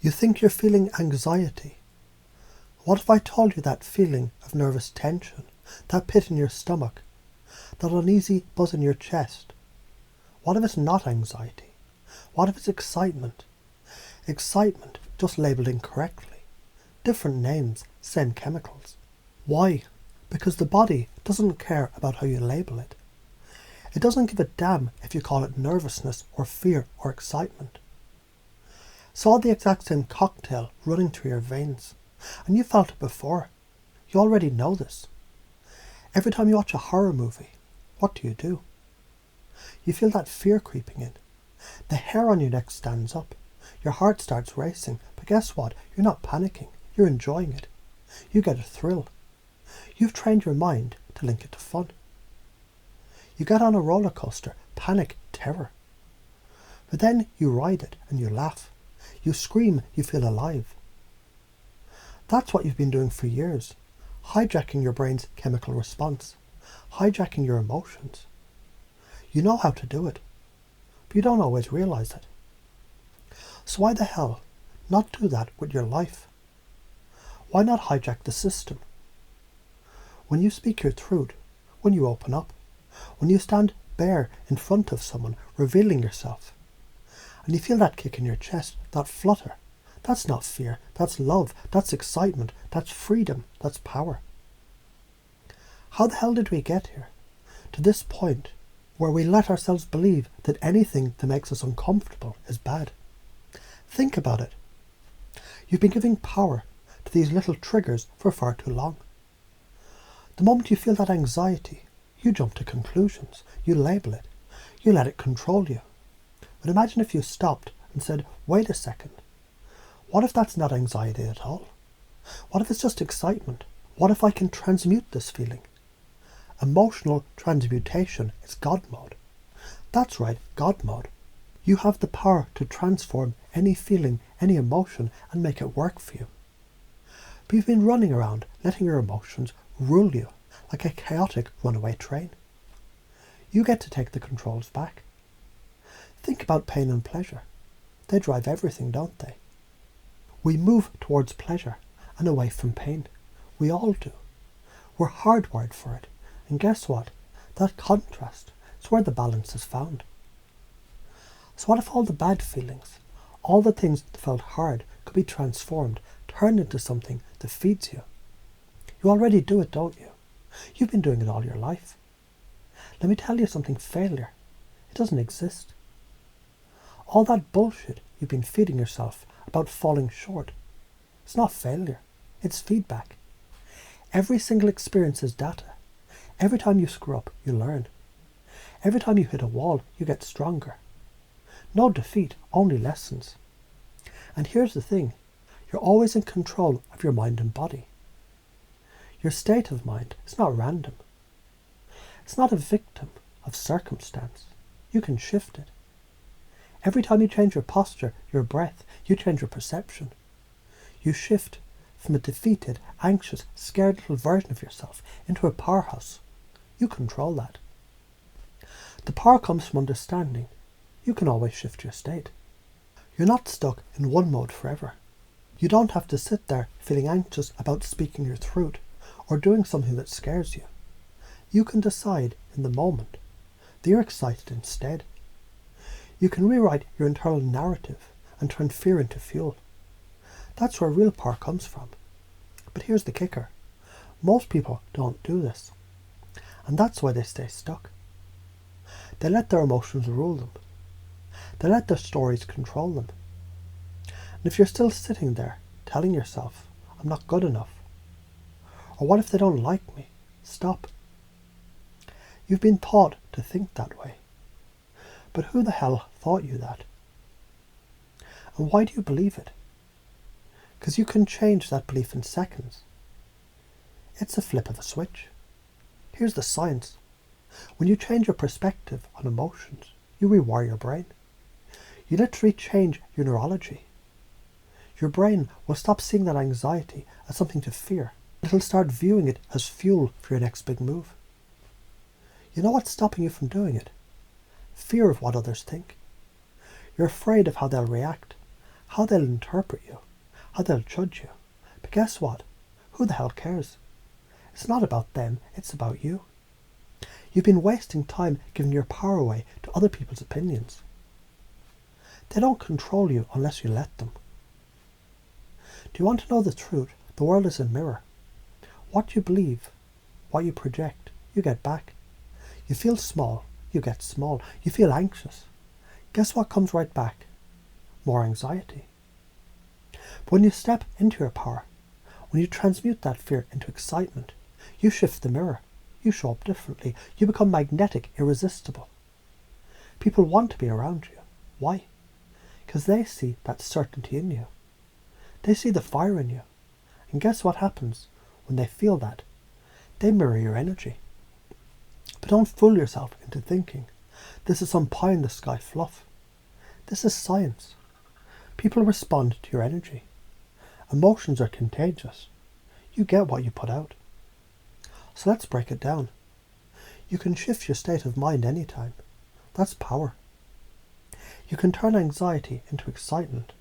You think you're feeling anxiety. What if I told you that feeling of nervous tension, that pit in your stomach, that uneasy buzz in your chest? What if it's not anxiety? What if it's excitement? Excitement, just labelled incorrectly. Different names, same chemicals. Why? Because the body doesn't care about how you label it. It doesn't give a damn if you call it nervousness or fear or excitement. It's all the exact same cocktail running through your veins, and you felt it before. You already know this. Every time you watch a horror movie, what do? You feel that fear creeping in. The hair on your neck stands up. Your heart starts racing, but guess what? You're not panicking. You're enjoying it. You get a thrill. You've trained your mind to link it to fun. You get on a roller coaster, panic, terror. But then you ride it and you laugh. You scream, you feel alive. That's what you've been doing for years, hijacking your brain's chemical response, hijacking your emotions. You know how to do it, but you don't always realize it. So why the hell not do that with your life? Why not hijack the system? When you speak your truth, when you open up, when you stand bare in front of someone, revealing yourself, and you feel that kick in your chest, that flutter, that's not fear, that's love, that's excitement, that's freedom, that's power. How the hell did we get here? To this point where we let ourselves believe that anything that makes us uncomfortable is bad. Think about it. You've been giving power to these little triggers for far too long. The moment you feel that anxiety, you jump to conclusions, you label it, you let it control you. But imagine if you stopped and said, wait a second, what if that's not anxiety at all? What if it's just excitement? What if I can transmute this feeling? Emotional transmutation is Godmode. That's right, Godmode. You have the power to transform any feeling, any emotion, and make it work for you. But you've been running around letting your emotions rule you like a chaotic runaway train. You get to take the controls back. Think about pain and pleasure. They drive everything, don't they? We move towards pleasure and away from pain. We all do. We're hardwired for it. And guess what? That contrast is where the balance is found. So what if all the bad feelings, all the things that felt hard could be transformed, turned into something that feeds you? You already do it, don't you? You've been doing it all your life. Let me tell you something, failure. It doesn't exist. All that bullshit you've been feeding yourself about falling short, it's not failure, it's feedback. Every single experience is data. Every time you screw up, you learn. Every time you hit a wall, you get stronger. No defeat, only lessons. And here's the thing, you're always in control of your mind and body. Your state of mind is not random. It's not a victim of circumstance. You can shift it. Every time you change your posture, your breath, you change your perception. You shift from a defeated, anxious, scared little version of yourself into a powerhouse. You control that. The power comes from understanding. You can always shift your state. You're not stuck in one mode forever. You don't have to sit there feeling anxious about speaking your truth or doing something that scares you. You can decide in the moment that you're excited instead. You can rewrite your internal narrative and turn fear into fuel. That's where real power comes from. But here's the kicker. Most people don't do this. And that's why they stay stuck. They let their emotions rule them. They let their stories control them. And if you're still sitting there telling yourself, I'm not good enough, or what if they don't like me? Stop. You've been taught to think that way. But who the hell taught you that? And why do you believe it? Because you can change that belief in seconds. It's a flip of a switch. Here's the science. When you change your perspective on emotions, you rewire your brain. You literally change your neurology. Your brain will stop seeing that anxiety as something to fear. It'll start viewing it as fuel for your next big move. You know what's stopping you from doing it? Fear of what others think. You're afraid of how they'll react, how they'll interpret you, how they'll judge you. But guess what? Who the hell cares? It's not about them, it's about you. You've been wasting time giving your power away to other people's opinions. They don't control you unless you let them. Do you want to know the truth? The world is a mirror. What you believe, what you project, you get back. You feel small, you get small. You feel anxious. Guess what comes right back? More anxiety. But when you step into your power, when you transmute that fear into excitement, you shift the mirror. You show up differently. You become magnetic, irresistible. People want to be around you. Why? Because they see that certainty in you. They see the fire in you. And guess what happens when they feel that? They mirror your energy. But don't fool yourself into thinking this is some pie in the sky fluff. This is science. People respond to your energy. Emotions are contagious. You get what you put out. So let's break it down. You can shift your state of mind anytime. That's power. You can turn anxiety into excitement.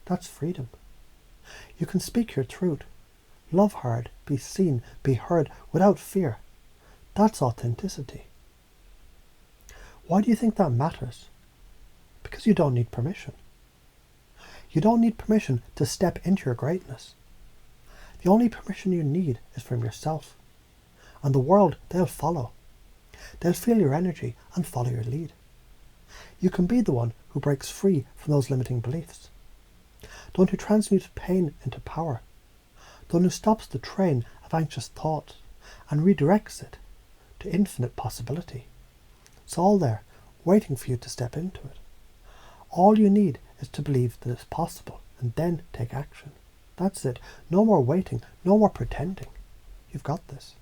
That's freedom. You can speak your truth. Love hard, be seen, be heard without fear. That's authenticity. Why do you think that matters? Because you don't need permission. You don't need permission to step into your greatness. The only permission you need is from yourself. And the world, they'll follow. They'll feel your energy and follow your lead. You can be the one who breaks free from those limiting beliefs. The one who transmutes pain into power. The one who stops the train of anxious thoughts and redirects it to infinite possibility. It's all there, waiting for you to step into it. All you need is to believe that it's possible and then take action. That's it. No more waiting, no more pretending. You've got this.